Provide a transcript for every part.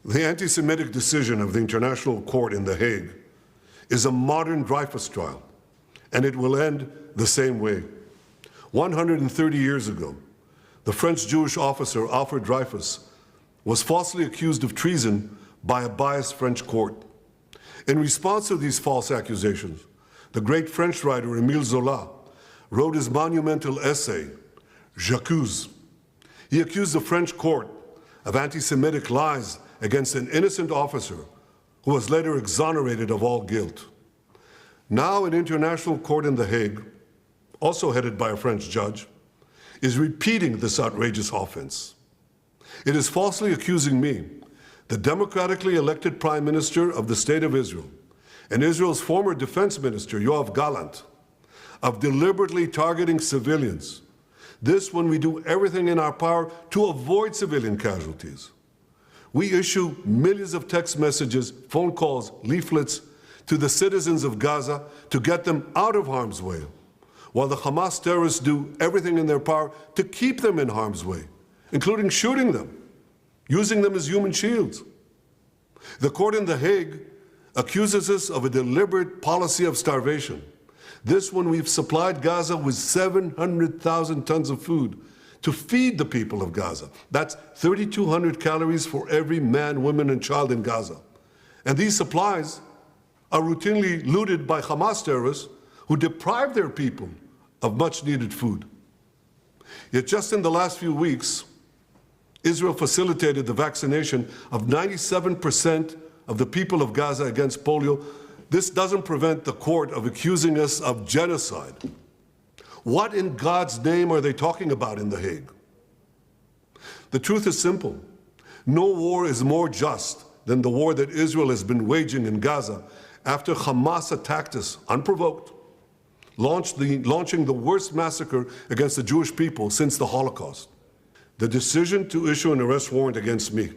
The anti-Semitic decision of the International Court in The Hague is a modern Dreyfus trial, and it will end the same way. 130 years ago, the French Jewish officer Alfred Dreyfus was falsely accused of treason by a biased French court. In response to these false accusations, the great French writer Émile Zola wrote his monumental essay, J'accuse. He accused the French court of anti-Semitic lies against an innocent officer who was later exonerated of all guilt. Now an international court in The Hague, also headed by a French judge, is repeating this outrageous offense. It is falsely accusing me, the democratically elected Prime Minister of the State of Israel, and Israel's former Defense Minister, Yoav Gallant, of deliberately targeting civilians. This when we do everything in our power to avoid civilian casualties. We issue millions of text messages, phone calls, leaflets to the citizens of Gaza to get them out of harm's way, while the Hamas terrorists do everything in their power to keep them in harm's way, including shooting them, using them as human shields. The court in The Hague accuses us of a deliberate policy of starvation. This when we've supplied Gaza with 700,000 tons of food to feed the people of Gaza. That's 3,200 calories for every man, woman, and child in Gaza. And these supplies are routinely looted by Hamas terrorists who deprive their people of much-needed food. Yet just in the last few weeks, Israel facilitated the vaccination of 97% of the people of Gaza against polio. This doesn't prevent the court of accusing us of genocide. What in God's name are they talking about in The Hague? The truth is simple. No war is more just than the war that Israel has been waging in Gaza after Hamas attacked us unprovoked, launching the worst massacre against the Jewish people since the Holocaust. The decision to issue an arrest warrant against me,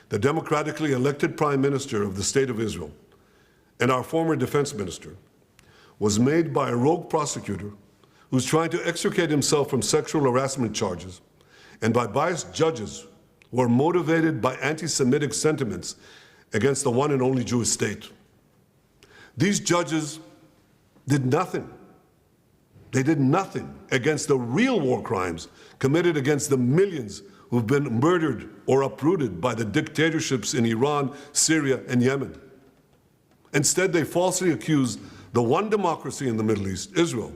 the democratically elected Prime Minister of the State of Israel, and our former Defense Minister, was made by a rogue prosecutor who's trying to extricate himself from sexual harassment charges, and by biased judges who are motivated by anti-Semitic sentiments against the one and only Jewish state. These judges did nothing. They did nothing against the real war crimes committed against the millions who've been murdered or uprooted by the dictatorships in Iran, Syria, and Yemen. Instead, they falsely accused the one democracy in the Middle East, Israel,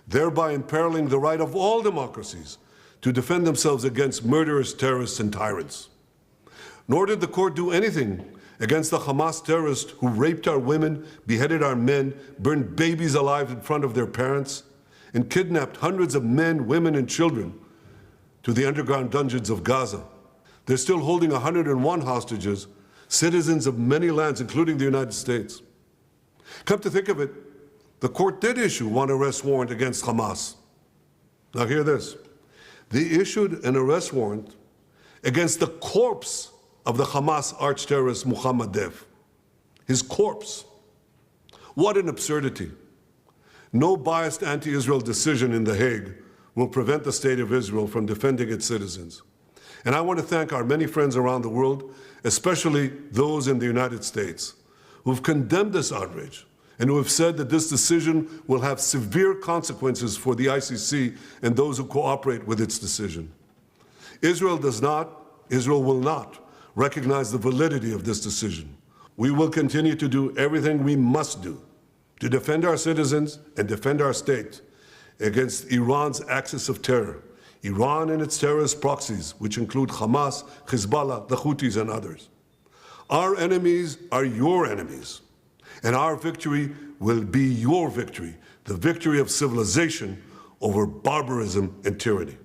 thereby imperiling the right of all democracies to defend themselves against murderous terrorists and tyrants. Nor did the court do anything against the Hamas terrorists who raped our women, beheaded our men, burned babies alive in front of their parents, and kidnapped hundreds of men, women, and children to the underground dungeons of Gaza. They're still holding 101 hostages, citizens of many lands, including the United States. Come to think of it, the court did issue one arrest warrant against Hamas. Now hear this. They issued an arrest warrant against the corpse of the Hamas arch-terrorist Mohammed Dev. His corpse. What an absurdity. No biased anti-Israel decision in The Hague will prevent the State of Israel from defending its citizens. And I want to thank our many friends around the world, especially those in the United States, who've condemned this outrage and who have said that this decision will have severe consequences for the ICC and those who cooperate with its decision. Israel will not recognize the validity of this decision. We will continue to do everything we must do to defend our citizens and defend our state against Iran's axis of terror, Iran and its terrorist proxies, which include Hamas, Hezbollah, the Houthis, and others. Our enemies are your enemies, and our victory will be your victory, the victory of civilization over barbarism and tyranny.